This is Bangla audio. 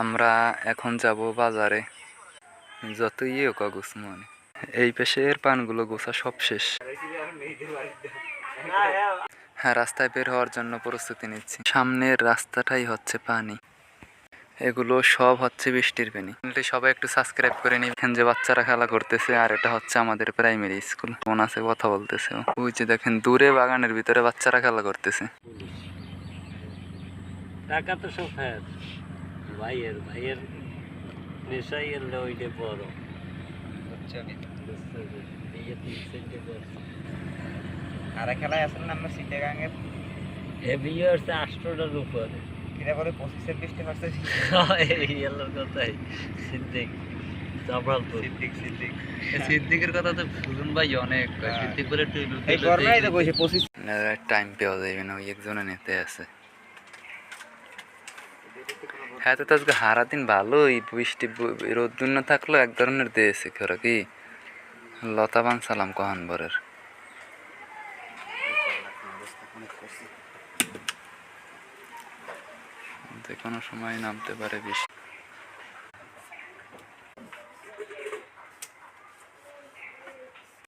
আমরা এখন যাব বাজারে, যতই হোক গুছমনে। এই পেশের পানগুলো গোছা সব শেষ। হ্যাঁ, রাস্তায় বের হওয়ার জন্য প্রস্তুতি নিচ্ছি। সামনের রাস্তাটাই হচ্ছে পানি, এগুলো সব হচ্ছে বৃষ্টির পানি। সবাই একটু সাবস্ক্রাইব করে নিবেন। যে বাচ্চারা খেলা করতেছে, আর এটা হচ্ছে আমাদের প্রাইমারি স্কুল। মন আছে কথা বলতেছে, ওই যে দেখেন দূরে বাগানের ভিতরে বাচ্চারা খেলা করতেছে। টাকা তো সব ভাইয়ের নেশাই এলে ওইটা বড় আর খেলায় আসলে আমরা সিটেগাঙের হেভি হচ্ছে 8টার উপরে কিনা করে 25-20% এই এলোর কথাই সিদ্দিক জামালপুর সিদ্দিকের কথা তো ফুলুন ভাই অনেক সিদ্দিক বলে এই গরমেই তো কইছে 25 টাইম পাওয়া যাবে না, ওই একজনে নিতে আছে। হ্যাঁ, তো আজকে হারা দিন ভালোই, বৃষ্টি রোদ্দুর না থাকলেও এক ধরনের দিয়েছে। খরা কি লতা বান সালাম কহানবরের যে কোনো সময় নামতে পারে বৃষ্টি।